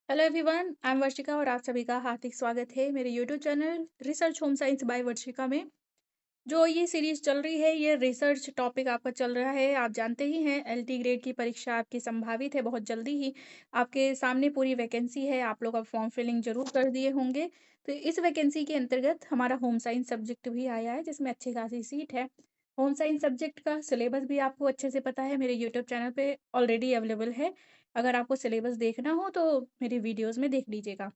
Hello everyone, I am Varshika और आप सभी का हार्दिक स्वागत है मेरे YouTube channel research home science by Varshika में। जो ये सीरीज चल रही है, ये रिसर्च टॉपिक आपका चल रहा है। आप जानते ही हैं, एलटी ग्रेड की परीक्षा आपकी संभावित है बहुत जल्दी ही। आपके सामने पूरी वैकेंसी है, आप लोग अब फॉर्म फिलिंग जरूर कर दिए होंगे। तो इस वैकेंसी के अंतर्गत हमारा होम साइंस सब्जेक्ट भी आया है, जिसमें अच्छी खासी सीट है। होम साइंस सब्जेक्ट का सिलेबस भी आपको अच्छे से पता है, मेरे यूट्यूब चैनल पे ऑलरेडी अवेलेबल है। अगर आपको सिलेबस देखना हो तो मेरी वीडियोस में देख लीजिएगा।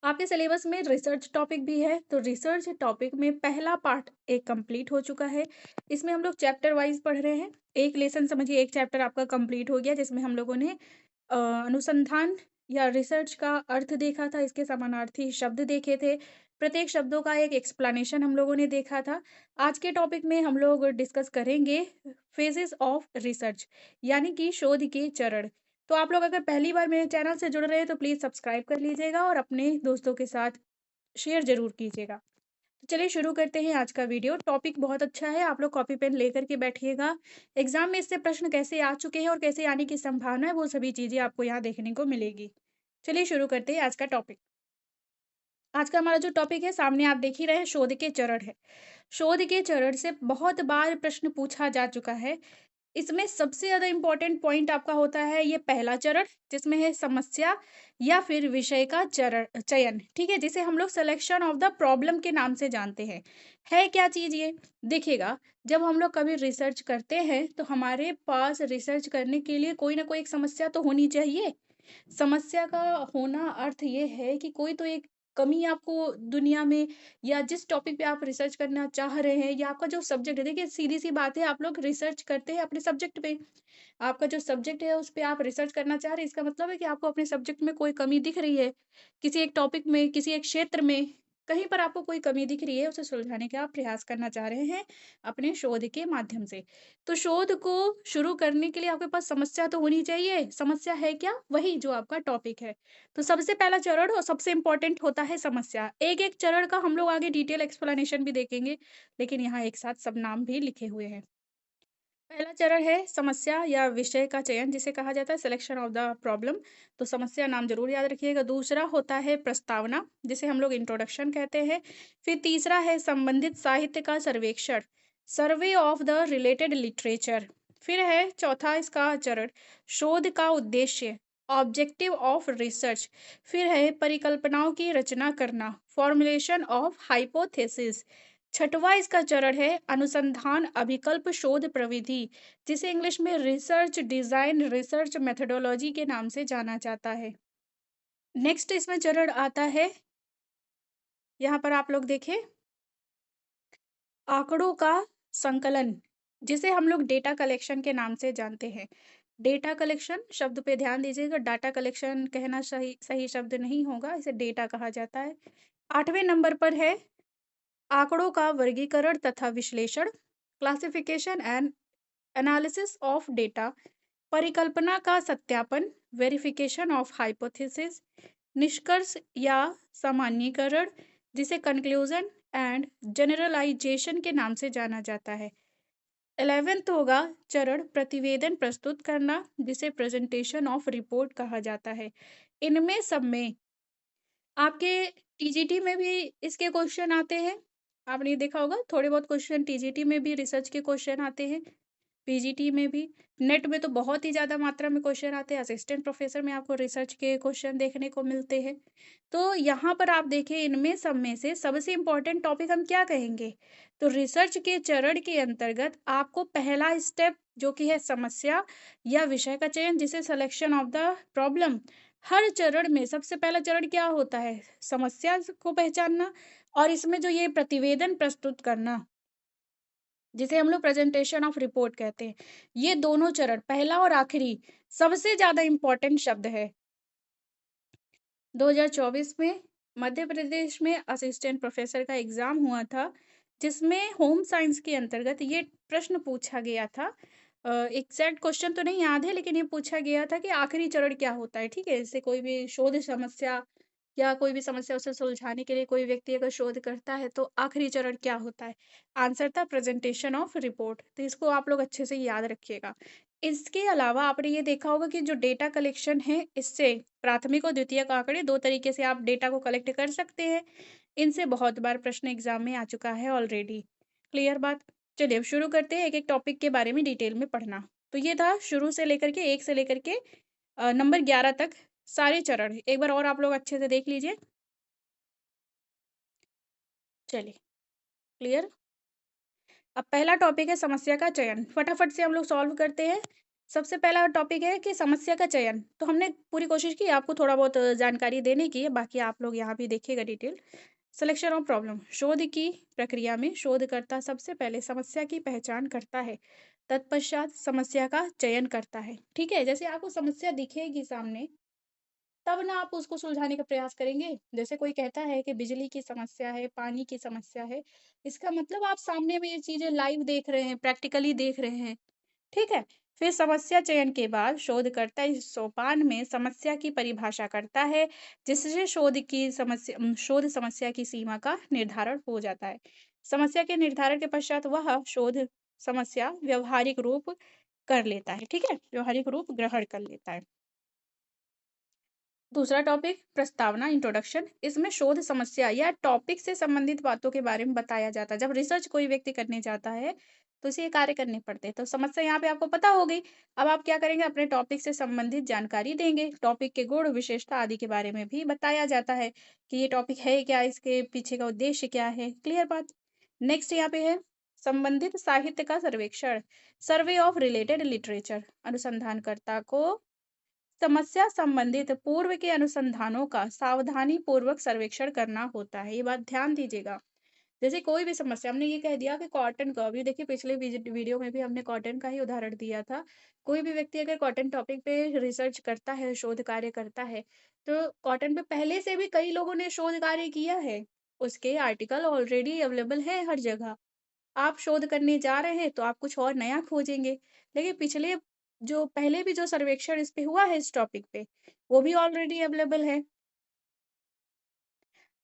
आपके सिलेबस में रिसर्च टॉपिक भी है, तो रिसर्च टॉपिक में पहला पार्ट एक कंप्लीट हो चुका है। इसमें हम लोग चैप्टर वाइज पढ़ रहे हैं। एक लेसन समझिए, एक चैप्टर आपका कंप्लीट हो गया, जिसमें हम लोगों ने अनुसंधान या रिसर्च का अर्थ देखा था, इसके समानार्थी शब्द देखे थे। प्रत्येक शब्दों का एक एक्सप्लेनेशन हम लोगों ने देखा था। आज के टॉपिक में हम लोग डिस्कस करेंगे फेजेस ऑफ रिसर्च, यानी कि शोध के चरण। तो आप लोग अगर पहली बार मेरे चैनल से जुड़ रहे हैं तो प्लीज़ सब्सक्राइब कर लीजिएगा और अपने दोस्तों के साथ शेयर ज़रूर कीजिएगा। तो चलिए शुरू करते हैं आज का वीडियो। टॉपिक बहुत अच्छा है, आप लोग कॉपी पेन लेकर के बैठिएगा। एग्ज़ाम में इससे प्रश्न कैसे आ चुके हैं और कैसे आने की संभावना है, वो सभी चीज़ें आपको यहाँ देखने को मिलेगी। चलिए शुरू करते हैं आज का टॉपिक। आज का हमारा जो टॉपिक है, सामने आप देख ही रहे हैं, शोध के चरण है। शोध के चरण से बहुत बार प्रश्न पूछा जा चुका है। इसमें सबसे ज़्यादा इम्पोर्टेंट पॉइंट आपका होता है ये पहला चरण, जिसमें है समस्या या फिर विषय का चयन, ठीक है, जिसे हम लोग सिलेक्शन ऑफ द प्रॉब्लम के नाम से जानते हैं। है क्या चीज़ ये? देखिएगा, जब हम लोग कभी रिसर्च करते हैं तो हमारे पास रिसर्च करने के लिए कोई ना कोई एक समस्या तो होनी चाहिए। समस्या का होना अर्थ ये है कि कोई तो एक कमी आपको दुनिया में, या जिस टॉपिक पे आप रिसर्च करना चाह रहे हैं, या आपका जो सब्जेक्ट है, देखिए सीधी सी बात है, आप लोग रिसर्च करते हैं अपने सब्जेक्ट पे। आपका जो सब्जेक्ट है उस पे आप रिसर्च करना चाह रहे हैं, इसका मतलब है कि आपको अपने सब्जेक्ट में कोई कमी दिख रही है। किसी एक टॉपिक में, किसी एक क्षेत्र में कहीं पर आपको कोई कमी दिख रही है, उसे सुलझाने का आप प्रयास करना चाह रहे हैं अपने शोध के माध्यम से। तो शोध को शुरू करने के लिए आपके पास समस्या तो होनी चाहिए। समस्या है क्या? वही जो आपका टॉपिक है। तो सबसे पहला चरण और सबसे इम्पोर्टेंट होता है समस्या। एक-एक चरण का हम लोग आगे डिटेल एक्सप्लेनेशन भी देखेंगे, लेकिन यहाँ एक साथ सब नाम भी लिखे हुए हैं। पहला चरण है समस्या या विषय का चयन, जिसे कहा जाता है सिलेक्शन ऑफ द प्रॉब्लम। तो समस्या नाम जरूर याद रखिएगा। दूसरा होता है प्रस्तावना, जिसे हम लोग इंट्रोडक्शन कहते हैं। फिर तीसरा है संबंधित साहित्य का सर्वेक्षण, survey of the related literature. फिर है चौथा इसका चरण शोध का उद्देश्य, ऑब्जेक्टिव ऑफ रिसर्च। फिर है परिकल्पनाओं की रचना करना, फॉर्मुलेशन ऑफ हाइपोथेसिस। छठवां इसका चरण है अनुसंधान अभिकल्प शोध प्रविधि, जिसे इंग्लिश में रिसर्च डिजाइन रिसर्च मेथोडोलॉजी के नाम से जाना जाता है। नेक्स्ट इसमें चरण आता है, यहाँ पर आप लोग देखें, आंकड़ों का संकलन, जिसे हम लोग डेटा कलेक्शन के नाम से जानते हैं। डेटा कलेक्शन शब्द पे ध्यान दीजिएगा, डाटा कलेक्शन कहना सही सही शब्द नहीं होगा, इसे डेटा कहा जाता है। आठवें नंबर पर है आंकड़ों का वर्गीकरण तथा विश्लेषण, classification and analysis of data. परिकल्पना का सत्यापन, वेरिफिकेशन ऑफ हाइपोथेसिस। निष्कर्ष या सामान्यीकरण, जिसे कंक्लूजन एंड जनरलाइजेशन के नाम से जाना जाता है। 11th होगा चरण प्रतिवेदन प्रस्तुत करना, जिसे प्रेजेंटेशन ऑफ रिपोर्ट कहा जाता है। इनमें सब में आपके टीजीटी में भी इसके क्वेश्चन आते हैं। आपने देखा होगा, थोड़े बहुत क्वेश्चन टीजीटी में भी रिसर्च के क्वेश्चन आते हैं, पीजीटी में भी। नेट में तो बहुत ही ज़्यादा मात्रा में क्वेश्चन आते हैं, असिस्टेंट प्रोफेसर में आपको रिसर्च के क्वेश्चन देखने को मिलते हैं। तो यहाँ पर आप देखें, इनमें सब में से सबसे इम्पोर्टेंट टॉपिक हम क्या कहेंगे? तो रिसर्च के चरण के अंतर्गत आपको पहला स्टेप, जो कि है समस्या या विषय का चयन, जिसे सिलेक्शन ऑफ द प्रॉब्लम। हर चरण में सबसे पहला चरण क्या होता है? समस्या को पहचानना, और इसमें जो ये प्रतिवेदन प्रस्तुत करना, जिसे हम लोग प्रेजेंटेशन ऑफ रिपोर्ट कहते हैं, ये दोनों चरण, पहला और आखिरी, सबसे ज़्यादा इम्पोर्टेंट शब्द है। 2024 में मध्य प्रदेश में असिस्टेंट प्रोफेसर का एग्ज़ाम हुआ था, जिसमें होम साइंस के अंतर्गत ये प्रश्न पूछा गया था। एग्ज़ैक्ट क्वेश्चन तो नहीं याद है, लेकिन ये पूछा गया था कि आखिरी चरण क्या होता है, ठीक है? जैसे कोई भी शोध समस्या या कोई भी समस्या उसे सुलझाने के लिए कोई व्यक्ति अगर शोध करता है तो आखिरी चरण क्या होता है? आंसर था प्रेजेंटेशन ऑफ रिपोर्ट। तो इसको आप लोग अच्छे से याद रखिएगा। इसके अलावा आपने ये देखा होगा कि जो डेटा कलेक्शन है, इससे प्राथमिक और द्वितीयक आंकड़े 2 तरीके से आप डेटा को कलेक्ट कर सकते हैं। इनसे बहुत बार प्रश्न एग्जाम में आ चुका है ऑलरेडी। क्लियर बात? चलिए अब शुरू करते हैं एक-एक टॉपिक के बारे में डिटेल में पढ़ना। तो ये था शुरू से लेकर के 1 से लेकर के नंबर 11 तक सारे चरण। एक बार और आप लोग अच्छे से देख लीजिए। चलिए, क्लियर? अब पहला टॉपिक है समस्या का चयन। फटाफट से हम लोग सॉल्व करते हैं। सबसे पहला टॉपिक है कि समस्या का चयन। तो हमने पूरी कोशिश की आपको थोड़ा बहुत जानकारी देने की, बाकी आप लोग यहाँ भी देखिएगा डिटेल। Selection of problem. शोध की प्रक्रिया में शोधकर्ता सबसे पहले समस्या की पहचान करता है, तत्पश्चात समस्या का चयन करता है। ठीक है? जैसे आपको समस्या दिखेगी सामने, तब ना आप उसको सुलझाने का प्रयास करेंगे। जैसे कोई कहता है कि बिजली की समस्या है, पानी की समस्या है, इसका मतलब आप सामने में ये चीज़ें लाइव देख रहे हैं, प्रैक्टिकली देख रहे हैं, ठीक है? फिर समस्या चयन के बाद शोधकर्ता इस सोपान में समस्या की परिभाषा करता है, जिससे शोध समस्या की सीमा का निर्धारण हो जाता है। समस्या के निर्धारण के पश्चात वह शोध समस्या व्यवहारिक रूप कर लेता है, ठीक है? व्यवहारिक रूप ग्रहण कर लेता है। दूसरा टॉपिक प्रस्तावना इंट्रोडक्शन। इसमें शोध समस्या या टॉपिक से संबंधित बातों के बारे में बताया जाता है। जब रिसर्च कोई व्यक्ति करने जाता है तो उसे ये कार्य करने पड़ते हैं। तो समस्या यहाँ पे आपको पता हो गई। अब आप क्या करेंगे, अपने टॉपिक से संबंधित जानकारी देंगे। टॉपिक के गुण विशेषता आदि के बारे में भी बताया जाता है कि ये टॉपिक है क्या, इसके पीछे का उद्देश्य क्या है। क्लियर बात? नेक्स्ट यहाँ पे है संबंधित साहित्य का सर्वेक्षण। Survey of related literature. अनुसंधानकर्ता को समस्या संबंधित पूर्व के अनुसंधानों का सावधानी पूर्वक सर्वेक्षण करना होता है। ये बात ध्यान दीजिएगा। जैसे कोई भी समस्या, हमने ये कह दिया कि कॉटन का, अभी देखिए पिछले वीडियो में भी हमने कॉटन का ही उदाहरण दिया था। कोई भी व्यक्ति अगर कॉटन टॉपिक पे रिसर्च करता है, शोध कार्य करता है, तो कॉटन पे पहले से भी कई लोगों ने शोध कार्य किया है। उसके आर्टिकल ऑलरेडी अवेलेबल है हर जगह। आप शोध करने जा रहे हैं तो आप कुछ और नया खोजेंगे। लेकिन पिछले जो पहले भी जो सर्वेक्षण इस पे हुआ है इस टॉपिक पे, वो भी ऑलरेडी अवेलेबल है।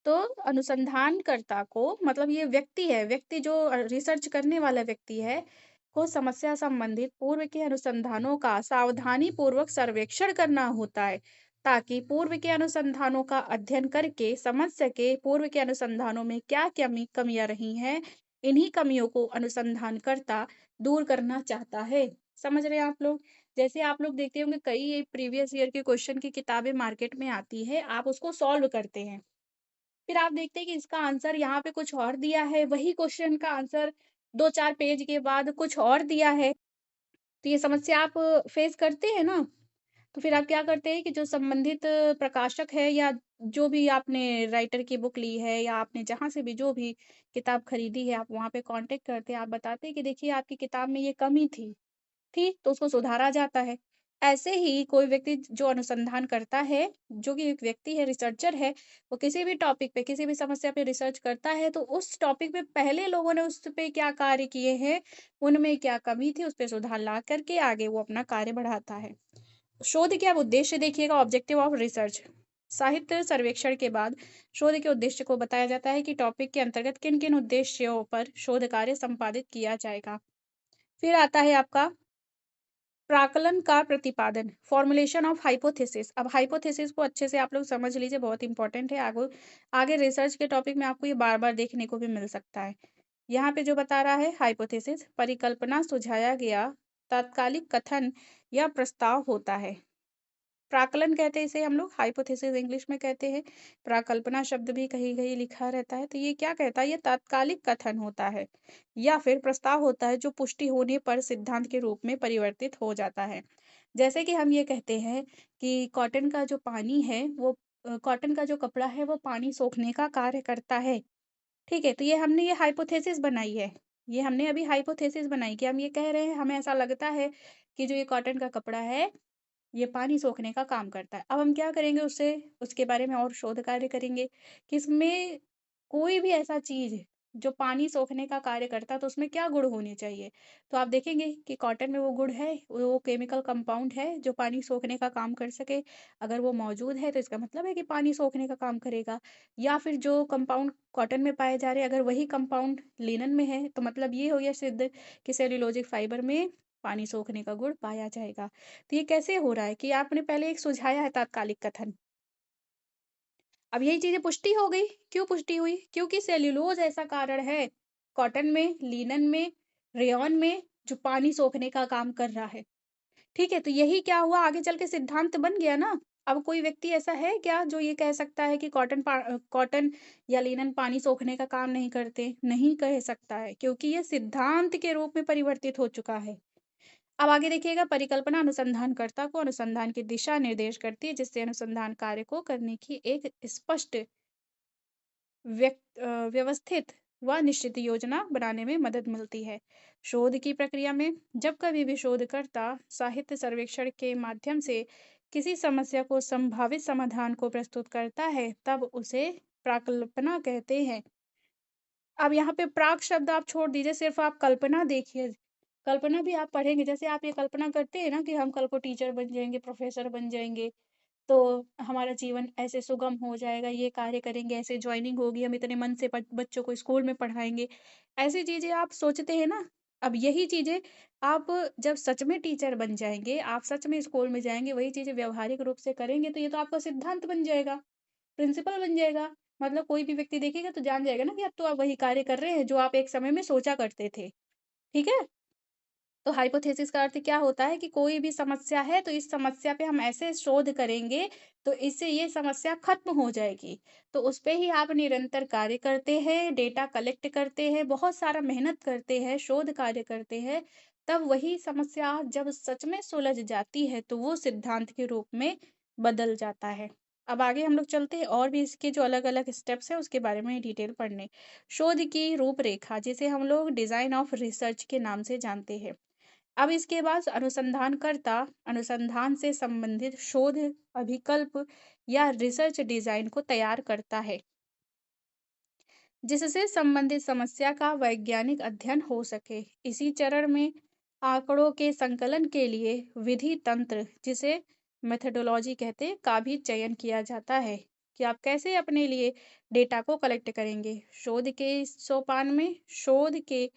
तो अनुसंधानकर्ता को, मतलब ये व्यक्ति है, व्यक्ति जो रिसर्च करने वाला व्यक्ति है, को समस्या संबंधित पूर्व के अनुसंधानों का सावधानी पूर्वक सर्वेक्षण करना होता है, ताकि पूर्व के अनुसंधानों का अध्ययन करके समझ सके पूर्व के अनुसंधानों में क्या कमियां रही हैं। इन्हीं कमियों को अनुसंधानकर्ता दूर करना चाहता है। समझ रहे हैं आप लोग? जैसे आप लोग देखते होंगे कई प्रीवियस ईयर के क्वेश्चन की किताबें मार्केट में आती है, आप उसको सॉल्व करते हैं। फिर आप देखते हैं कि इसका आंसर यहाँ पे कुछ और दिया है, वही क्वेश्चन का आंसर 2-4 पेज के बाद कुछ और दिया है। तो ये समस्या आप फेस करते हैं ना? तो फिर आप क्या करते हैं कि जो संबंधित प्रकाशक है या जो भी आपने राइटर की बुक ली है या आपने जहाँ से भी जो भी किताब खरीदी है, आप वहाँ पे कॉन्टैक्ट करते हैं। आप बताते हैं कि देखिए आपकी किताब में ये कमी थी। ठीक, तो उसको सुधारा जाता है। ऐसे ही कोई व्यक्ति जो अनुसंधान करता है, जो कि एक व्यक्ति है, रिसर्चर है, वो किसी भी टॉपिक पे, किसी भी समस्या पे रिसर्च करता है, तो उस टॉपिक पे पहले लोगों ने उस पे क्या कार्य किए हैं, उनमें क्या कमी थी, उस पे सुधार ला कर के आगे वो अपना कार्य बढ़ाता है। शोध के अब उद्देश्य देखिएगा, ऑब्जेक्टिव ऑफ रिसर्च। साहित्य सर्वेक्षण के बाद शोध के उद्देश्य को बताया जाता है कि टॉपिक के अंतर्गत किन-किन उद्देश्यों पर शोध कार्य संपादित किया जाएगा। फिर आता है आपका प्राकलन का प्रतिपादन, फॉर्मुलेशन ऑफ हाइपोथेसिस। अब हाइपोथेसिस को अच्छे से आप लोग समझ लीजिए, बहुत इंपॉर्टेंट है। आगे आगे रिसर्च के टॉपिक में आपको ये बार-बार देखने को भी मिल सकता है। यहाँ पे जो बता रहा है हाइपोथेसिस, परिकल्पना सुझाया गया तात्कालिक कथन या प्रस्ताव होता है। प्राकलन कहते हैं इसे हम लोग, हाइपोथेसिस इंग्लिश में कहते हैं। प्राकल्पना शब्द भी कहीं-कहीं लिखा रहता है। तो ये क्या कहता है? ये तात्कालिक कथन होता है या फिर प्रस्ताव होता है जो पुष्टि होने पर सिद्धांत के रूप में परिवर्तित हो जाता है। जैसे कि हम ये कहते हैं कि कॉटन का जो पानी है वो कॉटन का जो कपड़ा है वो पानी सोखने का कार्य करता है। ठीक है? तो ये हमने ये हाइपोथेसिस बनाई है। ये हमने अभी हाइपोथेसिस बनाई कि हम ये कह रहे हैं, हमें ऐसा लगता है कि जो ये कॉटन का कपड़ा है ये पानी सोखने का काम करता है। अब हम क्या करेंगे उससे, उसके बारे में और शोध कार्य करेंगे कि इसमें कोई भी ऐसा चीज़ जो पानी सोखने का कार्य करता है, तो उसमें क्या गुण होने चाहिए? तो आप देखेंगे कि कॉटन में वो गुण है, वो केमिकल कंपाउंड है जो पानी सोखने का काम कर सके। अगर वो मौजूद है तो इसका मतलब है कि पानी सोखने का काम करेगा। या फिर जो कंपाउंड कॉटन में पाए जा रहे हैं, अगर वही कंपाउंड लिनन में है, तो मतलब ये हो गया सिद्ध कि सेल्यूलोज़िक फाइबर में पानी सोखने का गुण पाया जाएगा। तो ये कैसे हो रहा है कि आपने पहले एक सुझाया है तात्कालिक कथन। अब यही चीज़ें पुष्टि हो गई। क्यों पुष्टि हुई? क्योंकि सेल्यूलोज़ ऐसा कारण है, कॉटन में, लिनन में, रेयॉन में, जो पानी सोखने का काम कर रहा है। ठीक है? तो यही क्या हुआ, आगे चल के सिद्धांत बन गया ना। अब कोई व्यक्ति ऐसा है क्या जो ये कह सकता है कि कॉटन या लिनन पानी सोखने का काम नहीं करते? नहीं कह सकता है, क्योंकि ये सिद्धांत के रूप में परिवर्तित हो चुका है। अब आगे देखिएगा, परिकल्पना अनुसंधानकर्ता को अनुसंधान की दिशा निर्देश करती है, जिससे अनुसंधान कार्य को करने की एक स्पष्ट व्यवस्थित व निश्चित योजना बनाने में मदद मिलती है। शोध की प्रक्रिया में जब कभी भी शोधकर्ता साहित्य सर्वेक्षण के माध्यम से किसी समस्या को संभावित समाधान को प्रस्तुत करता है, तब उसे प्राकल्पना कहते हैं। अब यहाँ पे प्राक शब्द आप छोड़ दीजिए, सिर्फ़ आप कल्पना देखिए। कल्पना भी आप पढ़ेंगे, जैसे आप ये कल्पना करते हैं ना कि हम कल को टीचर बन जाएँगे, प्रोफ़ेसर बन जाएँगे, तो हमारा जीवन ऐसे सुगम हो जाएगा, ये कार्य करेंगे, ऐसे जॉइनिंग होगी, हम इतने मन से बच्चों को स्कूल में पढ़ाएँगे। ऐसी चीज़ें आप सोचते हैं ना, अब यही चीज़ें आप जब सच में टीचर बन जाएँगे, आप सच में स्कूल में जाएँगे, वही चीज़ें व्यावहारिक रूप से करेंगे, तो ये तो आपका सिद्धांत बन जाएगा, प्रिंसिपल बन जाएगा। मतलब कोई भी व्यक्ति देखेगा तो जान जाएगा ना कि अब तो आप वही कार्य कर रहे हैं, जो आप एक समय में सोचा करते थे। ठीक है? तो हाइपोथेसिस का अर्थ क्या होता है कि कोई भी समस्या है, तो इस समस्या पे हम ऐसे शोध करेंगे, तो इससे ये समस्या खत्म हो जाएगी। तो उस पे ही आप निरंतर कार्य करते हैं, डेटा कलेक्ट करते हैं, बहुत सारा मेहनत करते हैं, शोध कार्य करते हैं, तब वही समस्या जब सच में सुलझ जाती है, तो वो सिद्धांत के रूप में बदल जाता है। अब आगे हम लोग चलते हैं और भी इसके जो अलग-अलग स्टेप्स हैं, उसके बारे में डिटेल पढ़ने। शोध की रूपरेखा, जिसे हम लोग डिज़ाइन ऑफ रिसर्च के नाम से जानते हैं। अब इसके बाद अनुसंधानकर्ता अनुसंधान से संबंधित शोध अभिकल्प या रिसर्च डिजाइन को तैयार करता है, जिससे संबंधित समस्या का वैज्ञानिक अध्ययन हो सके। इसी चरण में आंकड़ों के संकलन के लिए विधि तंत्र, जिसे मेथडोलॉजी कहते हैं, का भी चयन किया जाता है कि आप कैसे अपने लिए डेटा को कलेक्ट करेंगे। शोध के इस सोपान में शोध के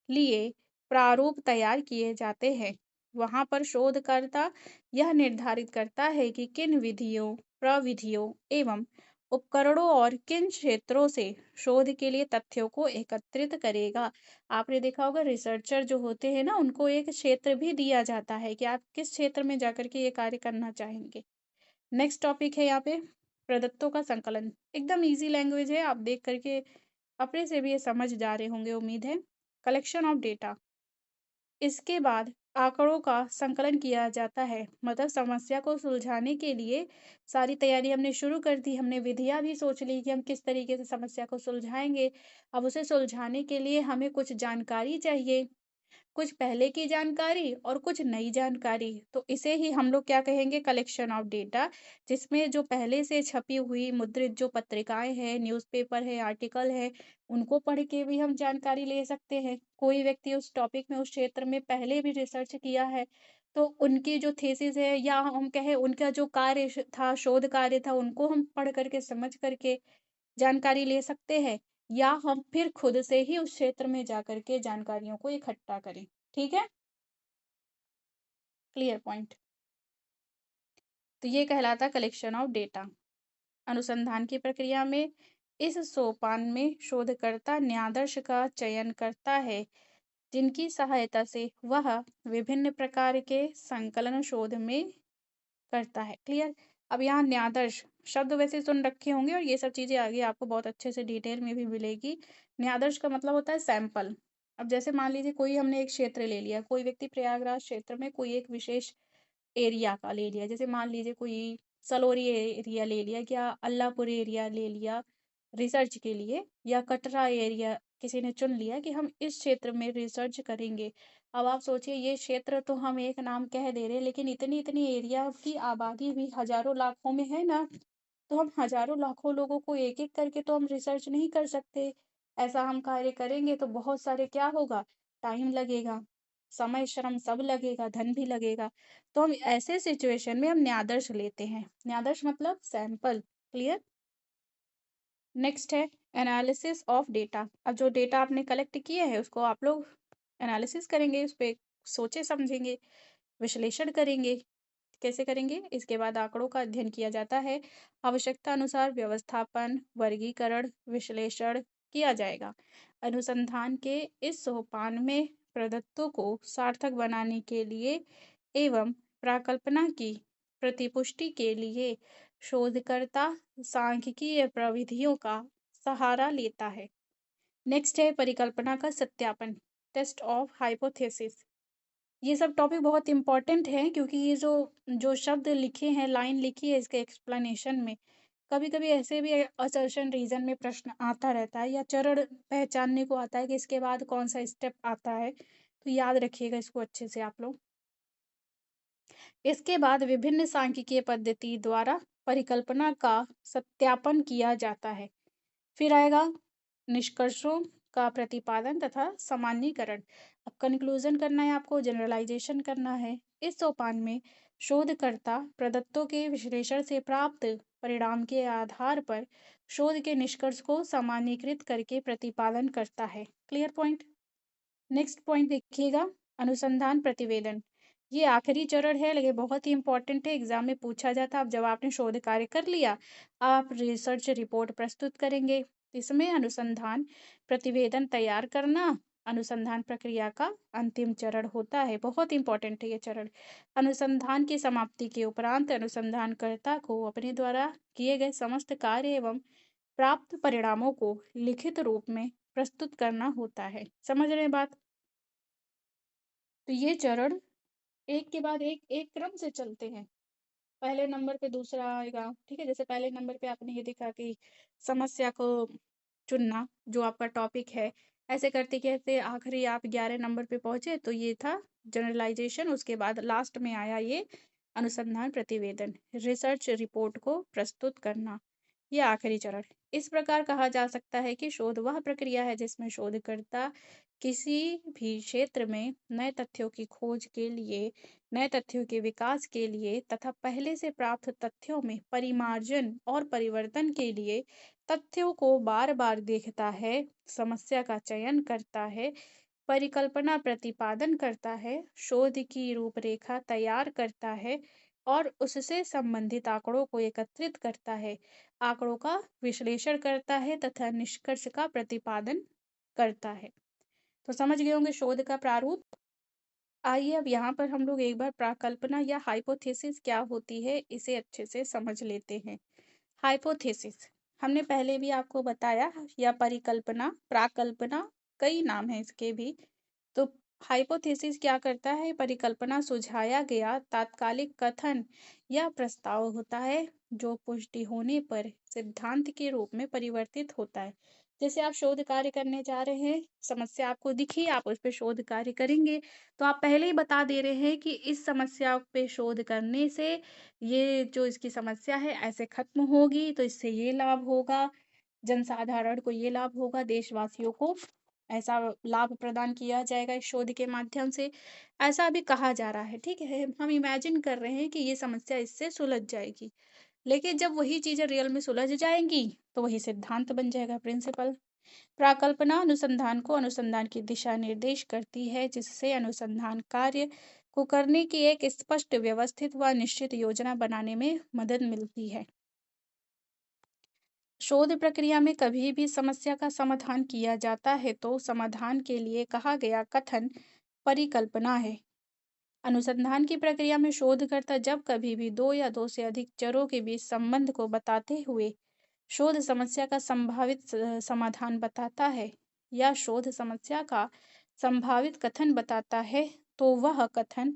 लिए प्रारूप तैयार किए जाते हैं। वहां पर शोधकर्ता यह निर्धारित करता है कि किन विधियों, प्रविधियों एवं उपकरणों और किन क्षेत्रों से शोध के लिए तथ्यों को एकत्रित करेगा। आपने देखा होगा रिसर्चर जो होते हैं ना, उनको एक क्षेत्र भी दिया जाता है कि आप किस क्षेत्र में जाकर के ये कार्य करना चाहेंगे। नेक्स्ट टॉपिक है यहाँ पे प्रदत्तों का संकलन। एकदम इजी लैंग्वेज है, आप देख करके अपने से भी ये समझ जा रहे होंगे उम्मीद है। कलेक्शन ऑफ डेटा, इसके बाद आंकड़ों का संकलन किया जाता है, मतलब समस्या को सुलझाने के लिए सारी तैयारी हमने शुरू कर दी, हमने विधियां भी सोच ली कि हम किस तरीके से समस्या को सुलझाएंगे। अब उसे सुलझाने के लिए हमें कुछ जानकारी चाहिए, कुछ पहले की जानकारी और कुछ नई जानकारी। तो इसे ही हम लोग क्या कहेंगे, कलेक्शन ऑफ डेटा, जिसमें जो पहले से छपी हुई मुद्रित जो पत्रिकाएं हैं, न्यूज़पेपर है, आर्टिकल है, उनको पढ़ के भी हम जानकारी ले सकते हैं। कोई व्यक्ति उस टॉपिक में, उस क्षेत्र में पहले भी रिसर्च किया है, तो उनकी जो थीसिस है या हम कहें उनका जो कार्य था, शोध कार्य था, उनको हम पढ़ करके समझ करके जानकारी ले सकते हैं, या हम फिर खुद से ही उस क्षेत्र में जाकर के जानकारियों को इकट्ठा करें। ठीक है? Clear point. तो ये कहलाता कलेक्शन ऑफ डेटा। अनुसंधान की प्रक्रिया में इस सोपान में शोधकर्ता न्यायादर्श का चयन करता है, जिनकी सहायता से वह विभिन्न प्रकार के संकलन शोध में करता है। क्लियर? अब यहाँ न्यायादर्श शब्द वैसे सुन रखे होंगे और ये सब चीज़ें आगे आपको बहुत अच्छे से डिटेल में भी मिलेगी। न्यायादर्श का मतलब होता है सैंपल। अब जैसे मान लीजिए कोई हमने एक क्षेत्र ले लिया, कोई व्यक्ति प्रयागराज क्षेत्र में कोई एक विशेष एरिया का ले लिया, जैसे मान लीजिए कोई सलोरी एरिया ले लिया या अल्लापुर एरिया ले लिया रिसर्च के लिए, या कटरा एरिया किसी ने चुन लिया कि हम इस क्षेत्र में रिसर्च करेंगे। अब आप सोचिए, ये क्षेत्र तो हम एक नाम कह दे रहे हैं, लेकिन इतनी इतनी एरिया की आबादी भी हजारों लाखों में है ना, तो हम हजारों लाखों लोगों को एक एक करके तो हम रिसर्च नहीं कर सकते। ऐसा हम कार्य करेंगे तो बहुत सारे क्या होगा, टाइम लगेगा, समय, श्रम सब लगेगा, धन भी लगेगा। तो हम ऐसे सिचुएशन में हम न्यादर्श लेते हैं। न्यादर्श मतलब सैंपल। क्लियर? नेक्स्ट है एनालिसिस ऑफ डेटा। अब जो डेटा आपने कलेक्ट किए हैं उसको आप लोग एनालिसिस करेंगे, उस पे सोचे समझेंगे, विश्लेषण करेंगे। कैसे करेंगे? इसके बाद आंकड़ों का अध्ययन किया जाता है। आवश्यकता अनुसार व्यवस्थापन, वर्गीकरण, विश्लेषण किया जाएगा। अनुसंधान के इस सोपान में प्रदत्तों को सार्थक बनाने के लिए एवं प्राकल्पना की प्रतिपुष्टि के लिए शोधकर्ता सांख्यिकीय प्रविधियों का सहारा लेता है। नेक्स्ट है परिकल्पना का सत्यापन, टेस्ट ऑफ हाइपोथेसिस। ये सब टॉपिक बहुत इंपॉर्टेंट है क्योंकि ये जो जो शब्द लिखे हैं, लाइन लिखी है इसके एक्सप्लेनेशन में, कभी कभी ऐसे भी असर्शन रीजन में प्रश्न आता रहता है या चरण पहचानने को आता है कि इसके बाद कौन सा स्टेप आता है, तो याद रखिएगा इसको अच्छे से आप लोग। इसके बाद विभिन्न सांख्यिकीय पद्धति द्वारा परिकल्पना का सत्यापन किया जाता है। फिर आएगा निष्कर्षों का प्रतिपादन तथा सामान्यीकरण। अब कंक्लूजन करना है आपको, जनरलाइजेशन करना है। इस सोपान में शोधकर्ता प्रदत्तों के विश्लेषण से प्राप्त परिणाम के आधार पर शोध के निष्कर्ष को सामान्यीकृत करके प्रतिपादन करता है। Clear point? नेक्स्ट पॉइंट देखिएगा, अनुसंधान प्रतिवेदन। ये आखिरी चरण है लेकिन बहुत ही इंपॉर्टेंट है, एग्जाम में पूछा जाता है। अब जब आपने शोध कार्य कर लिया, आप रिसर्च रिपोर्ट प्रस्तुत करेंगे। इसमें अनुसंधान प्रतिवेदन तैयार करना अनुसंधान प्रक्रिया का अंतिम चरण होता है। बहुत इंपॉर्टेंट है ये चरण। अनुसंधान की समाप्ति के उपरांत अनुसंधानकर्ता को अपने द्वारा किए गए समस्त कार्य एवं प्राप्त परिणामों को लिखित रूप में प्रस्तुत करना होता है। समझ रहे हैं बात? तो ये चरण एक के बाद एक एक क्रम से चलते हैं। पहले नंबर पे दूसरा आएगा, ठीक है। जैसे पहले नंबर पे आपने ये देखा कि समस्या को चुनना, जो आपका टॉपिक है, ऐसे करते करते आखिरी आप 11 नंबर पे पहुंचे, तो ये था जनरलाइजेशन। उसके बाद लास्ट में आया ये अनुसंधान प्रतिवेदन, रिसर्च रिपोर्ट को प्रस्तुत करना, ये आखिरी चरण। इस प्रकार कहा जा सकता है कि शोध वह प्रक्रिया है जिसमें शोधकर्ता किसी भी क्षेत्र में नए तथ्यों की खोज के लिए, नए तथ्यों के विकास के लिए तथा पहले से प्राप्त तथ्यों में परिमार्जन और परिवर्तन के लिए तथ्यों को बार बार देखता है, समस्या का चयन करता है, परिकल्पना प्रतिपादन करता है, शोध की रूपरेखा तैयार करता है और उससे संबंधित आंकड़ों को एकत्रित करता है, आंकड़ों का विश्लेषण करता है तथा निष्कर्ष का प्रतिपादन करता है। तो समझ गए होंगे शोध का प्रारूप। आइए अब यहाँ पर हम लोग एक बार प्राकल्पना या हाइपोथेसिस क्या होती है इसे अच्छे से समझ लेते हैं। हाइपोथेसिस हमने पहले भी आपको बताया, या परिकल्पना, प्राकल्पना, कई नाम है इसके भी। तो हाइपोथेसिस क्या करता है? परिकल्पना सुझाया गया तात्कालिक कथन या प्रस्ताव होता है जो पुष्टि होने पर सिद्धांत के रूप में परिवर्तित होता है। जैसे आप शोध कार्य करने जा रहे हैं, समस्या आपको दिखी, आप उस पर शोध कार्य करेंगे, तो आप पहले ही बता दे रहे हैं कि इस समस्या पे शोध करने से ये जो इसकी समस्या है ऐसे खत्म होगी, तो इससे ये लाभ होगा, जनसाधारण को ये लाभ होगा, देशवासियों को ऐसा लाभ प्रदान किया जाएगा इस शोध के माध्यम से। ऐसा अभी कहा जा रहा है, ठीक है। हम इमेजिन कर रहे हैं कि ये समस्या इससे सुलझ जाएगी, लेकिन जब वही चीजें रियल में सुलझ जाएंगी तो वही सिद्धांत बन जाएगा, प्रिंसिपल। प्राकल्पना अनुसंधान को अनुसंधान की दिशा निर्देश करती है, जिससे अनुसंधान कार्य को करने की एक स्पष्ट, व्यवस्थित व निश्चित योजना बनाने में मदद मिलती है। शोध प्रक्रिया में कभी भी समस्या का समाधान किया जाता है तो समाधान के लिए कहा गया कथन परिकल्पना है। अनुसंधान की प्रक्रिया में शोधकर्ता जब कभी भी दो या दो से अधिक चरों के बीच संबंध को बताते हुए शोध समस्या का संभावित समाधान बताता है या शोध समस्या का संभावित कथन बताता है, तो वह कथन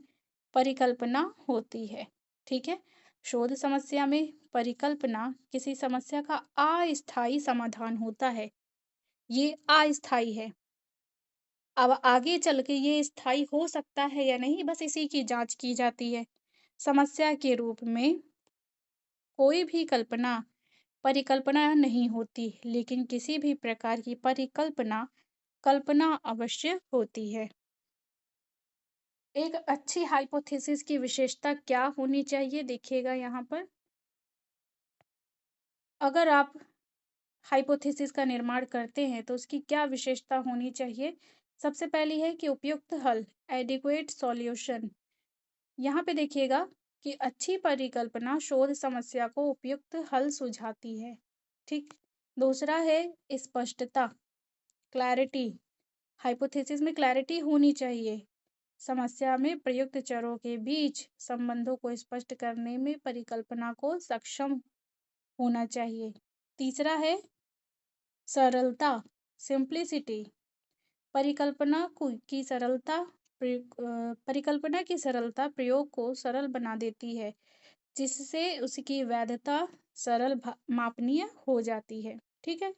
परिकल्पना होती है। ठीक है। शोध समस्या में परिकल्पना किसी समस्या का अस्थायी समाधान होता है। ये अस्थायी है। अब आगे चल के ये स्थायी हो सकता है या नहीं, बस इसी की जांच की जाती है। समस्या के रूप में कोई भी कल्पना परिकल्पना नहीं होती, लेकिन किसी भी प्रकार की परिकल्पना कल्पना अवश्य होती है। एक अच्छी हाइपोथेसिस की विशेषता क्या होनी चाहिए देखिएगा यहाँ पर। अगर आप हाइपोथेसिस का निर्माण करते हैं तो उसकी क्या विशेषता होनी चाहिए। सबसे पहली है कि उपयुक्त हल, एडिक्वेट सॉल्यूशन। यहाँ पे देखिएगा कि अच्छी परिकल्पना शोध समस्या को उपयुक्त हल सुझाती है। ठीक। दूसरा है स्पष्टता, क्लैरिटी। हाइपोथेसिस में क्लैरिटी होनी चाहिए। समस्या में प्रयुक्त चरों के बीच संबंधों को स्पष्ट करने में परिकल्पना को सक्षम होना चाहिए। तीसरा है सरलता, सिंप्लिसिटी। परिकल्पना की सरलता प्रयोग को सरल बना देती है, जिससे उसकी वैधता मापनीय हो जाती है। ठीक है।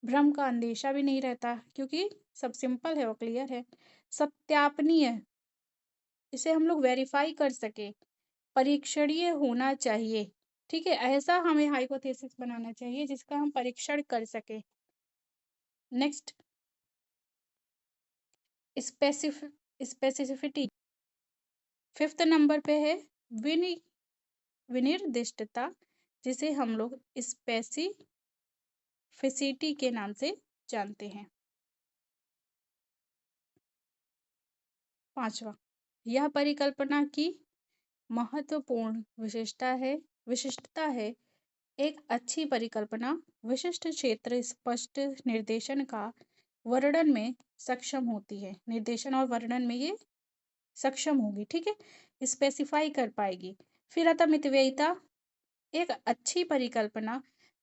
भ्रम का अंदेशा भी नहीं रहता, क्योंकि सब सिंपल है और क्लियर है। सत्यापनीय, इसे हम लोग वेरीफाई कर सके। परीक्षणीय होना चाहिए। ठीक है, ऐसा हमें हाइपोथेसिस बनाना चाहिए जिसका हम परीक्षण कर सके। Next, specificity. फिफ्थ नंबर पे है विनि विनिर्दिष्टता, जिसे हम लोग स्पेसिफिसिटी के नाम से जानते हैं। पांचवा, यह परिकल्पना की महत्वपूर्ण विशिष्टता है। एक अच्छी परिकल्पना विशिष्ट क्षेत्र स्पष्ट निर्देशन का वर्णन में सक्षम होती है। निर्देशन और वर्णन में ये सक्षम होगी। ठीक है, स्पेसिफाई कर पाएगी। फिर आता मितव्ययिता। एक अच्छी परिकल्पना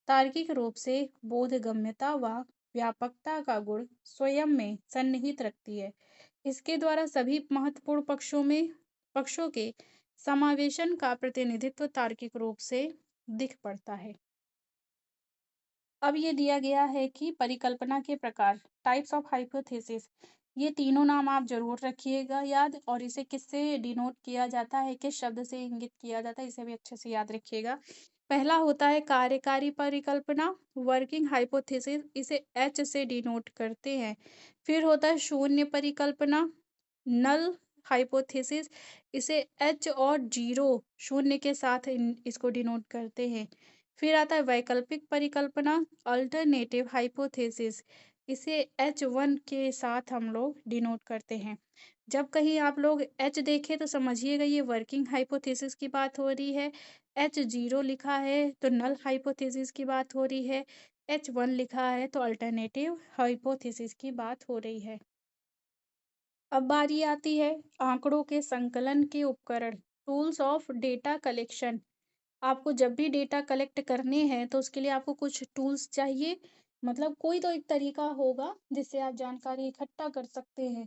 तार्किक रूप से बोधगम्यता व व्यापकता का गुण स्वयं में सन्निहित रखती है। इसके द्वारा सभी महत्वपूर्ण पक्षों के समावेशन का प्रतिनिधित्व तार्किक रूप से दिख पड़ता है। अब ये दिया गया है कि परिकल्पना के प्रकार, टाइप्स ऑफ हाइपोथेसिस। ये तीनों नाम आप जरूर रखिएगा याद, और इसे किससे डिनोट किया जाता है, किस शब्द से इंगित किया जाता है, इसे भी अच्छे से याद रखिएगा। पहला होता है कार्यकारी परिकल्पना, वर्किंग हाइपोथेसिस, इसे एच से डिनोट करते हैं। फिर होता है शून्य परिकल्पना, नल हाइपोथेसिस, इसे एच और जीरो शून्य के साथ इसको डिनोट करते हैं। फिर आता है वैकल्पिक परिकल्पना, अल्टरनेटिव हाइपोथेसिस, इसे H1 के साथ हम लोग डिनोट करते हैं। जब कहीं आप लोग H देखें तो समझिएगा ये वर्किंग हाइपोथेसिस की बात हो रही है। H0 लिखा है तो नल हाइपोथेसिस की बात हो रही है। H1 लिखा है तो अल्टरनेटिव हाइपोथेसिस की बात हो रही है। अब बारी आती है आंकड़ों के संकलन के उपकरण, टूल्स ऑफ डेटा कलेक्शन। आपको जब भी डेटा कलेक्ट करने हैं तो उसके लिए आपको कुछ टूल्स चाहिए, मतलब कोई तो एक तरीका होगा जिससे आप जानकारी इकट्ठा कर सकते हैं।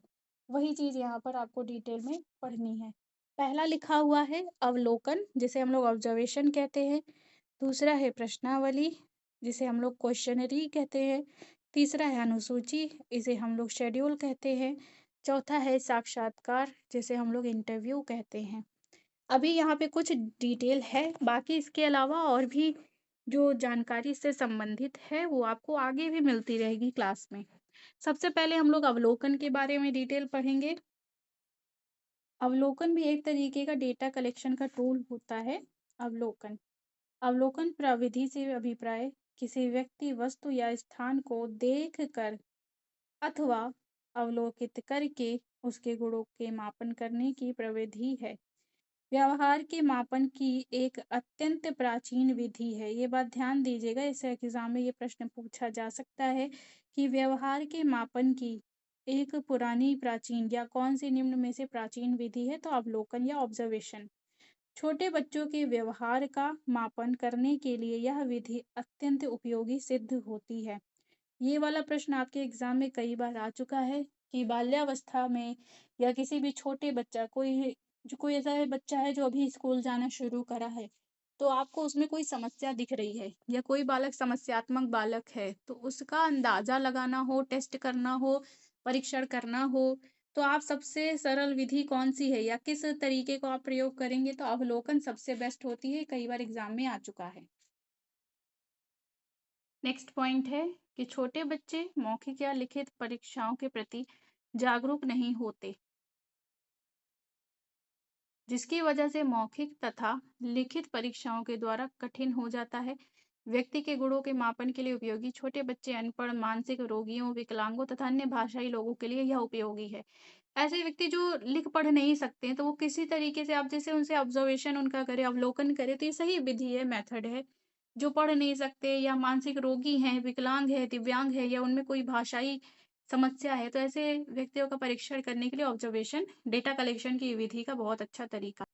वही चीज़ यहाँ पर आपको डिटेल में पढ़नी है। पहला लिखा हुआ है अवलोकन, जिसे हम लोग ऑब्जर्वेशन कहते हैं। दूसरा है प्रश्नावली, जिसे हम लोग क्वेश्चनरी कहते हैं। तीसरा है अनुसूची, इसे हम लोग शेड्यूल कहते हैं। चौथा है साक्षात्कार, जिसे हम लोग इंटरव्यू कहते हैं। अभी यहाँ पे कुछ डिटेल है, बाकी इसके अलावा और भी जो जानकारी इससे संबंधित है वो आपको आगे भी मिलती रहेगी क्लास में। सबसे पहले हम लोग अवलोकन के बारे में डिटेल पढ़ेंगे। अवलोकन भी एक तरीके का डेटा कलेक्शन का टूल होता है। अवलोकन अवलोकन प्रविधि से अभिप्राय किसी व्यक्ति, वस्तु या स्थान को देख कर अथवा अवलोकित करके उसके गुणों के मापन करने की प्रविधि है। व्यवहार के मापन की एक अत्यंत प्राचीन विधि है। ये बात ध्यान दीजिएगा, इस एग्जाम में ये प्रश्न पूछा जा सकता है कि व्यवहार के मापन की एक पुरानी प्राचीन या कौन सी निम्न में से प्राचीन विधि है, तो अवलोकन या ऑब्जर्वेशन। छोटे बच्चों के व्यवहार का मापन करने के लिए यह विधि अत्यंत उपयोगी सिद्ध होती है। ये वाला प्रश्न आपके एग्जाम में कई बार आ चुका है कि बाल्यावस्था में या किसी भी छोटे बच्चा, कोई ऐसा है बच्चा है जो अभी स्कूल जाना शुरू करा है, तो आपको उसमें कोई समस्या दिख रही है या कोई बालक समस्यात्मक बालक है, तो उसका अंदाजा लगाना हो, टेस्ट करना हो, परीक्षण करना हो, तो आप सबसे सरल विधि कौन सी है या किस तरीके को आप प्रयोग करेंगे, तो अवलोकन सबसे बेस्ट होती है। कई बार एग्जाम में आ चुका है। नेक्स्ट पॉइंट है कि छोटे बच्चे मौखिक या लिखित परीक्षाओं के प्रति जागरूक नहीं होते, जिसकी वजह से मौखिक तथा लिखित परीक्षाओं के द्वारा कठिन हो जाता है। व्यक्ति के गुणों के मापन के लिए उपयोगी। छोटे बच्चे, अनपढ़, मानसिक रोगियों, विकलांगों तथा अन्य भाषाई लोगों के लिए यह उपयोगी है। ऐसे व्यक्ति जो लिख पढ़ नहीं सकते हैं, तो वो किसी तरीके से आप जैसे उनसे ऑब्जर्वेशन उनका करें, अवलोकन करें, तो ये सही विधि है, मेथड है। जो पढ़ नहीं सकते या मानसिक रोगी हैं, विकलांग है, दिव्यांग है या उनमें कोई भाषाई समस्या है, तो ऐसे व्यक्तियों का परीक्षण करने के लिए ऑब्जर्वेशन डेटा कलेक्शन की विधि का बहुत अच्छा तरीका।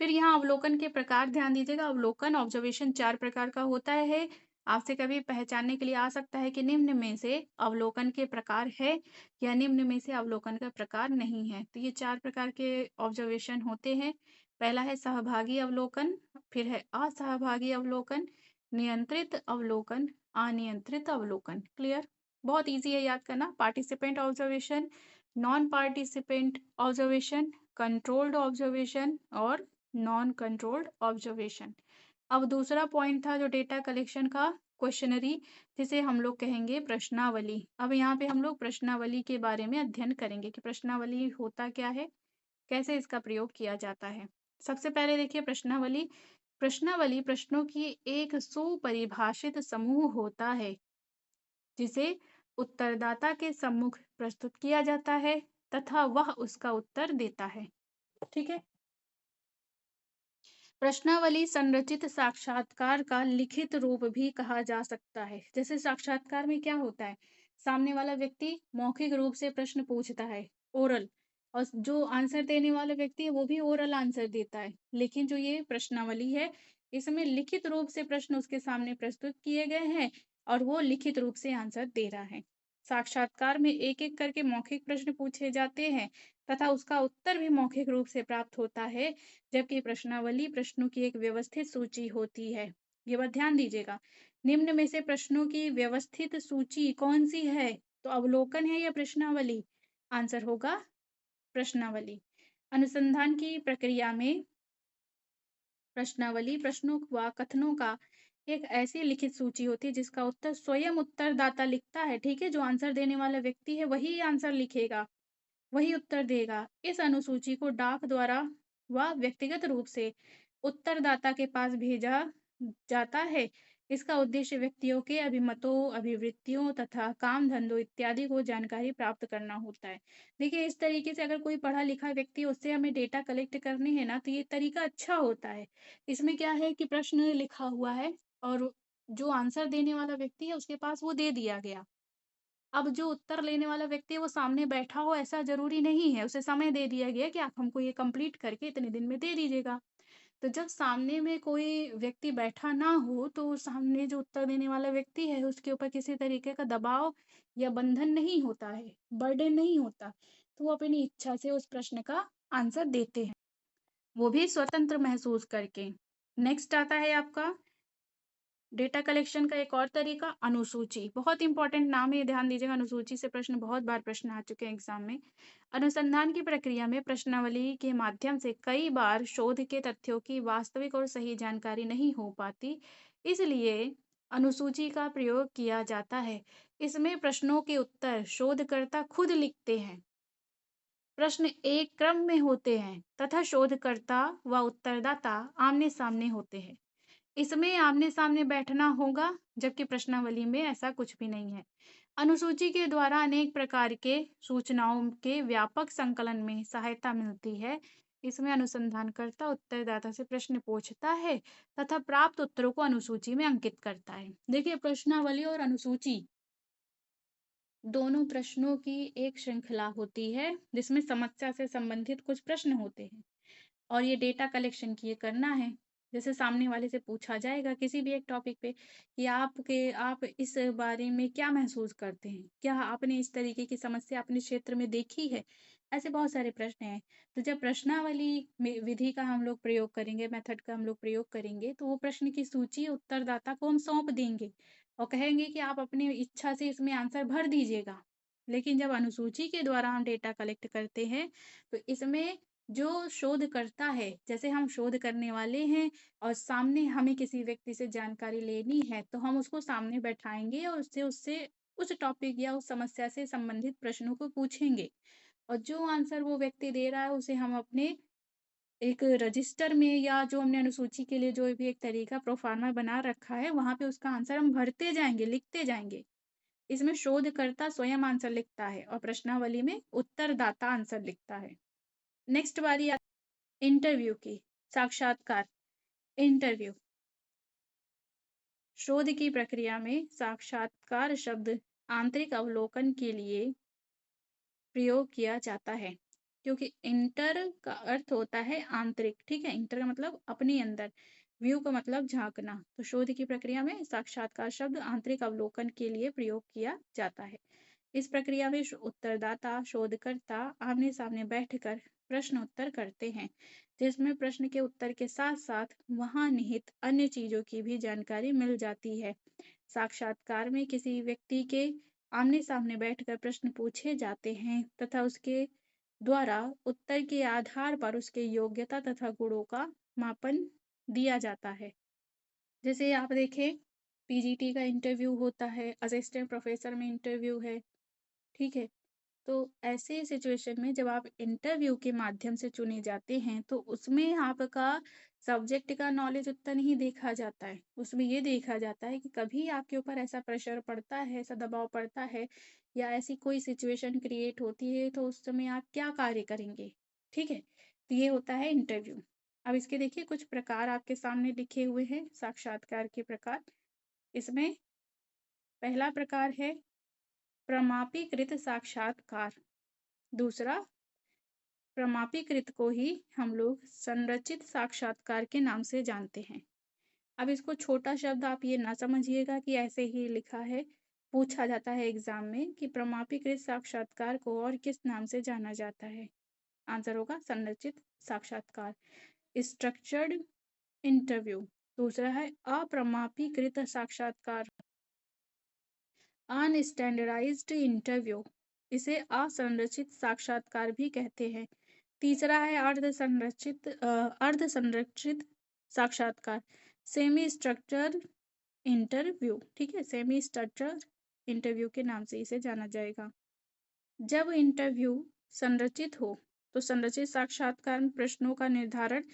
फिर यहाँ अवलोकन के प्रकार ध्यान दीजिएगा। अवलोकन ऑब्जर्वेशन 4 प्रकार का होता है। आपसे कभी पहचानने के लिए आ सकता है कि निम्न में से अवलोकन के प्रकार है या निम्न में से अवलोकन का प्रकार नहीं है। तो ये 4 प्रकार के ऑब्जर्वेशन होते हैं। पहला है सहभागी अवलोकन, फिर है असहभागी अवलोकन, नियंत्रित अवलोकन, अनियंत्रित अवलोकन। क्लियर? बहुत ईज़ी है याद करना। Participant observation, non participant observation, controlled observation और नॉन कंट्रोल्ड ऑब्जर्वेशन। अब दूसरा पॉइंट था जो डेटा कलेक्शन का, क्वेश्चनरी, जिसे हम लोग कहेंगे प्रश्नावली। अब यहाँ पे हम लोग प्रश्नावली के बारे में अध्ययन करेंगे कि प्रश्नावली होता क्या है, कैसे इसका प्रयोग किया जाता है। सबसे पहले देखिए प्रश्नावली। प्रश्नावली प्रश्नों की एक सुपरिभाषित समूह होता है, जिसे उत्तरदाता के सम्मुख प्रस्तुत किया जाता है तथा वह उसका उत्तर देता है। ठीक है। प्रश्नावली संरचित साक्षात्कार का लिखित रूप भी कहा जा सकता है। जैसे साक्षात्कार में क्या होता है, सामने वाला व्यक्ति मौखिक रूप से प्रश्न पूछता है, ओरल, और जो आंसर देने वाला व्यक्ति है वो भी ओरल आंसर देता है। लेकिन जो ये प्रश्नावली है, इसमें लिखित रूप से प्रश्न उसके सामने प्रस्तुत किए गए हैं और वो लिखित रूप से आंसर दे रहा है। साक्षात्कार में एक एक करके मौखिक प्रश्न पूछे जाते हैं तथा उसका उत्तर भी मौखिक रूप से प्राप्त होता है, जबकि प्रश्नावली प्रश्नों की एक व्यवस्थित सूची होती है। ये बात ध्यान दीजिएगा। निम्न में से प्रश्नों की व्यवस्थित सूची कौन सी है? तो अवलोकन है या प्रश्नावली? आंसर होगा प्रश्नावली। अनुसंधान की प्रक्रिया में प्रश्नावली प्रश्नों व कथनों का एक ऐसी लिखित सूची होती है जिसका उत्तर स्वयं उत्तरदाता लिखता है। ठीक है, जो आंसर देने वाला व्यक्ति है वही आंसर लिखेगा, वही उत्तर देगा। इस अनुसूची को डाक द्वारा व व्यक्तिगत रूप से उत्तरदाता के पास भेजा जाता है। इसका उद्देश्य व्यक्तियों के अभिमतों, अभिवृत्तियों तथा काम धंधों इत्यादि को जानकारी प्राप्त करना होता है। देखिए, इस तरीके से अगर कोई पढ़ा लिखा व्यक्ति, उससे हमें डेटा कलेक्ट करने हैं ना, तो ये तरीका अच्छा होता है। इसमें क्या है कि प्रश्न लिखा हुआ है और जो आंसर देने वाला व्यक्ति है उसके पास वो दे दिया गया। अब जो उत्तर लेने वाला व्यक्ति है वो सामने बैठा हो ऐसा ज़रूरी नहीं है, उसे समय दे दिया गया है कि आप हमको ये कंप्लीट करके इतने दिन में दे दीजिएगा। तो जब सामने में कोई व्यक्ति बैठा ना हो, तो सामने जो उत्तर देने वाला व्यक्ति है उसके ऊपर किसी तरीके का दबाव या बंधन नहीं होता है, बर्डन नहीं होता। तो वो अपनी इच्छा से उस प्रश्न का आंसर देते हैं, वो भी स्वतंत्र महसूस करके। नेक्स्ट आता है आपका डेटा कलेक्शन का एक और तरीका, अनुसूची। बहुत इंपॉर्टेंट नाम है, ध्यान दीजिएगा। अनुसूची से प्रश्न बहुत बार प्रश्न आ चुके हैं एग्जाम में। अनुसंधान की प्रक्रिया में प्रश्नावली के माध्यम से कई बार शोध के तथ्यों की वास्तविक और सही जानकारी नहीं हो पाती, इसलिए अनुसूची का प्रयोग किया जाता है। इसमें प्रश्नों के उत्तर शोधकर्ता खुद लिखते हैं। प्रश्न एक क्रम में होते हैं तथा शोधकर्ता व उत्तरदाता आमने सामने होते हैं। इसमें आमने-सामने बैठना होगा, जबकि प्रश्नावली में ऐसा कुछ भी नहीं है। अनुसूची के द्वारा अनेक प्रकार के सूचनाओं के व्यापक संकलन में सहायता मिलती है। इसमें अनुसंधानकर्ता उत्तरदाता से प्रश्न पूछता है तथा प्राप्त उत्तरों को अनुसूची में अंकित करता है। देखिए, प्रश्नावली और अनुसूची दोनों प्रश्नों की एक श्रृंखला होती है, जिसमें समस्या से संबंधित कुछ प्रश्न होते हैं और ये डेटा कलेक्शन की ये करना है। जैसे सामने वाले से पूछा जाएगा किसी भी एक टॉपिक पे कि आप इस बारे में क्या महसूस करते हैं? क्या आपने इस तरीके की समस्या अपने क्षेत्र में देखी है? ऐसे बहुत सारे प्रश्न हैं। तो जब प्रश्नावली में विधि का हम लोग प्रयोग करेंगे, मेथड का हम लोग प्रयोग करेंगे, तो वो प्रश्न की सूची उत्तरदाता को हम सौंप देंगे और कहेंगे कि आप अपनी इच्छा से इसमें आंसर भर दीजिएगा। लेकिन जब अनुसूची के द्वारा हम डेटा कलेक्ट करते हैं, तो इसमें जो शोधकर्ता है, जैसे हम शोध करने वाले हैं और सामने हमें किसी व्यक्ति से जानकारी लेनी है, तो हम उसको सामने बैठाएँगे और उससे उससे उस टॉपिक या उस समस्या से संबंधित प्रश्नों को पूछेंगे। और जो आंसर वो व्यक्ति दे रहा है, उसे हम अपने एक रजिस्टर में या जो हमने अनुसूची के लिए जो भी एक तरीका प्रोफ़ार्मा बना रखा है, वहाँ पे उसका आंसर हम भरते जाएँगे, लिखते जाएँगे। इसमें शोधकर्ता स्वयं आंसर लिखता है और प्रश्नावली में उत्तरदाता आंसर लिखता है। नेक्स्ट बारी इंटरव्यू की, साक्षात्कार, इंटरव्यू। शोध की प्रक्रिया में साक्षात्कार शब्द आंतरिक अवलोकन के लिए प्रयोग किया जाता है, क्योंकि इंटर का अर्थ होता है आंतरिक, ठीक है? इंटर का मतलब अपने अंदर, व्यू का मतलब झाँकना। तो शोध की प्रक्रिया में साक्षात्कार शब्द आंतरिक अवलोकन के लिए प्रयोग किया जाता है। इस प्रक्रिया में उत्तरदाता, शोधकर्ता आमने-सामने बैठकर प्रश्न उत्तर करते हैं, जिसमें प्रश्न के उत्तर के साथ-साथ वहाँ निहित अन्य चीज़ों की भी जानकारी मिल जाती है। साक्षात्कार में किसी व्यक्ति के आमने-सामने बैठकर प्रश्न पूछे जाते हैं तथा उसके द्वारा उत्तर के आधार पर उसके योग्यता तथा गुणों का मापन दिया जाता है। जैसे आप देखें, पीजीटी का इंटरव्यू होता है, असिस्टेंट प्रोफेसर में इंटरव्यू है, ठीक है? तो ऐसे सिचुएशन में जब आप इंटरव्यू के माध्यम से चुने जाते हैं, तो उसमें आपका सब्जेक्ट का नॉलेज उतना नहीं देखा जाता है। उसमें ये देखा जाता है कि कभी आपके ऊपर ऐसा प्रेशर पड़ता है, ऐसा दबाव पड़ता है या ऐसी कोई सिचुएशन क्रिएट होती है, तो उस समय आप क्या कार्य करेंगे, ठीक है? तो ये होता है इंटरव्यू। अब इसके देखिए कुछ प्रकार आपके सामने लिखे हुए हैं, साक्षात्कार के प्रकार। इसमें पहला प्रकार है प्रमापीकृत साक्षात्कार। दूसरा प्रमापीकृत को ही हम लोग संरचित साक्षात्कार के नाम से जानते हैं। अब इसको छोटा शब्द आप ये ना समझिएगा कि ऐसे ही लिखा है, पूछा जाता है एग्जाम में कि प्रमापीकृत साक्षात्कार को और किस नाम से जाना जाता है। आंसर होगा संरचित साक्षात्कार, स्ट्रक्चर्ड इंटरव्यू। दूसरा है अप्रमापीकृत साक्षात्कार, अनस्टैंडर्डाइज्ड इंटरव्यू, इसे असंरचित साक्षात्कार भी कहते हैं। तीसरा है अर्धसंरचित साक्षात्कार, सेमी स्ट्रक्चर इंटरव्यू, ठीक है? सेमी स्ट्रक्चर इंटरव्यू के नाम से इसे जाना जाएगा। जब इंटरव्यू संरचित हो, तो संरचित साक्षात्कार में प्रश्नों का निर्धारण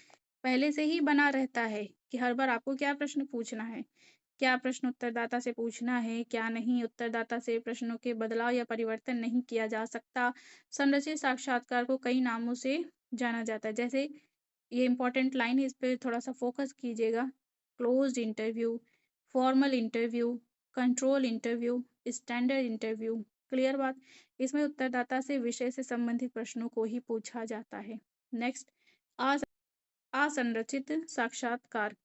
पहले से ही बना रहता है कि हर बार आपको क्या प्रश्न पूछना है, क्या प्रश्न उत्तरदाता से पूछना है, क्या नहीं, उत्तरदाता से प्रश्नों के बदलाव या परिवर्तन नहीं किया जा सकता। संरचित साक्षात्कार को कई नामों से जाना जाता है, जैसे ये इंपॉर्टेंट लाइन है, इस पे थोड़ा-सा फोकस कीजिएगा। Closed interview, formal interview, control interview, standard interview. Clear बात? इसमें उत्तरदाता से विषय से संबंधित प्रश्नों को ही पूछा जाता है। नेक्स्ट, अस असंरचित साक्षात्कार,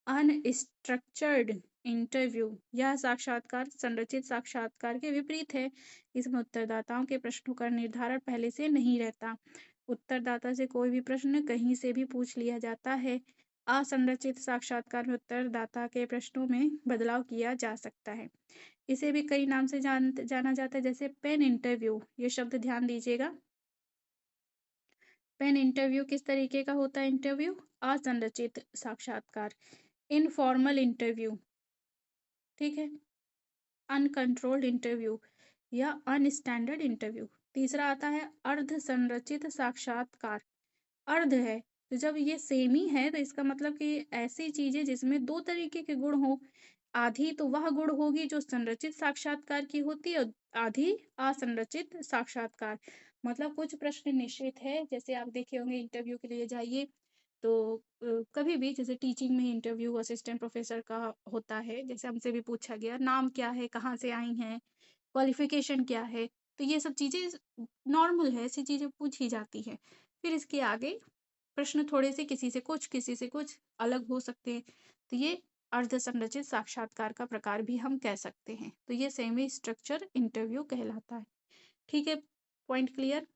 अनस्ट्रक्चर्ड इंटरव्यू। यह साक्षात्कार संरचित साक्षात्कार के विपरीत है। इसमें उत्तरदाताओं के प्रश्नों का निर्धारण पहले से नहीं रहता। उत्तरदाता से कोई भी प्रश्न कहीं से भी पूछ लिया जाता है। असंरचित साक्षात्कार में उत्तरदाता के प्रश्नों में बदलाव किया जा सकता है। इसे भी कई नाम से जाना जाता है, जैसे पेन इंटरव्यू। ये शब्द ध्यान दीजिएगा। पेन इंटरव्यू किस तरीके का होता है इंटरव्यू? असंरचित साक्षात्कार, इनफॉर्मल इंटरव्यू, ठीक है? अनकंट्रोल्ड इंटरव्यू या अनस्टैंडर्ड इंटरव्यू। तीसरा आता है अर्ध संरचित साक्षात्कार। अर्ध है, तो जब ये सेम ही है तो इसका मतलब कि ऐसी चीजें जिसमें दो तरीके के गुण हो, आधी तो वह गुण होगी जो संरचित साक्षात्कार की होती है और आधी असंरचित साक्षात्कार। मतलब कुछ प्रश्न निश्चित है, जैसे आप देखे होंगे इंटरव्यू के लिए जाइए तो कभी भी जैसे टीचिंग में इंटरव्यू असिस्टेंट प्रोफेसर का होता है, जैसे हमसे भी पूछा गया नाम क्या है, कहाँ से आई हैं, क्वालिफिकेशन क्या है, तो ये सब चीज़ें नॉर्मल है, ऐसी चीज़ें पूछी जाती हैं। फिर इसके आगे प्रश्न थोड़े से किसी से कुछ अलग हो सकते हैं, तो ये अर्धसंरचित साक्षात्कार का प्रकार भी हम कह सकते हैं। तो ये सेमी स्ट्रक्चर इंटरव्यू कहलाता है। ठीक है, पॉइंट क्लियर?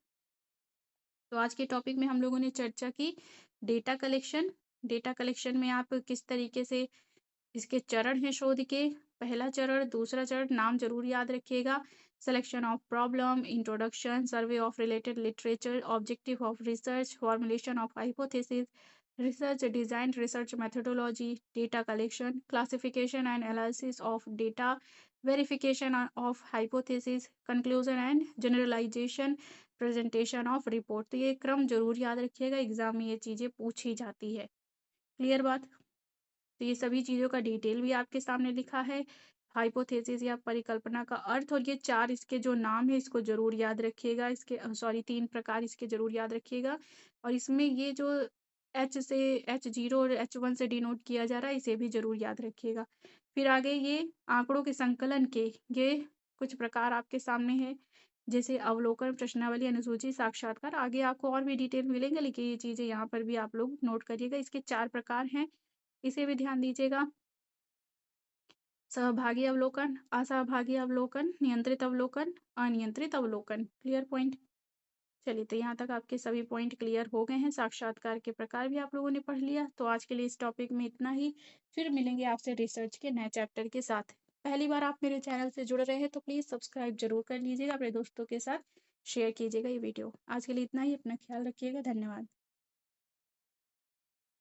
तो आज के टॉपिक में हम लोगों ने चर्चा की डेटा कलेक्शन। डेटा कलेक्शन में आप किस तरीके से, इसके चरण हैं शोध के, पहला चरण, दूसरा चरण, नाम जरूर याद रखिएगा। selection of problem, introduction, survey of related literature, objective of research, formulation of hypothesis, research design, research methodology, data collection, classification and analysis of data, verification of hypothesis, conclusion and generalization, presentation of report. तो ये क्रम जरूर याद रखिएगा, exam में ये चीजें पूछी जाती है। क्लियर बात? तो ये सभी चीज़ों का डिटेल भी आपके सामने लिखा है। हाइपोथेसिस या परिकल्पना का अर्थ और ये 4 इसके जो नाम है इसको ज़रूर याद रखिएगा। इसके सॉरी 3 प्रकार इसके ज़रूर याद रखिएगा। और इसमें ये जो H0 और H1 से डिनोट किया जा रहा है इसे भी ज़रूर याद रखिएगा। फिर आगे ये आंकड़ों के संकलन के ये कुछ प्रकार आपके सामने है, जैसे अवलोकन, प्रश्नावली, अनुसूची, साक्षात्कार। आगे आपको और भी डिटेल मिलेंगे, लेकिन ये चीज़ें यहाँ पर भी आप लोग नोट करिएगा। इसके 4 प्रकार हैं, इसे भी ध्यान दीजिएगा। सहभागी अवलोकन, असहभागी अवलोकन, नियंत्रित अवलोकन, अनियंत्रित अवलोकन। Clear point? चलिए, तो यहाँ तक आपके सभी पॉइंट क्लियर हो गए हैं। साक्षात्कार के प्रकार भी आप लोगों ने पढ़ लिया। तो आज के लिए इस टॉपिक में इतना ही। फिर मिलेंगे आपसे रिसर्च के नए चैप्टर के साथ। पहली बार आप मेरे चैनल से जुड़ रहे हैं तो प्लीज़ सब्सक्राइब जरूर कर लीजिएगा, अपने दोस्तों के साथ शेयर कीजिएगा ये वीडियो। आज के लिए इतना ही, अपना ख्याल रखिएगा। धन्यवाद।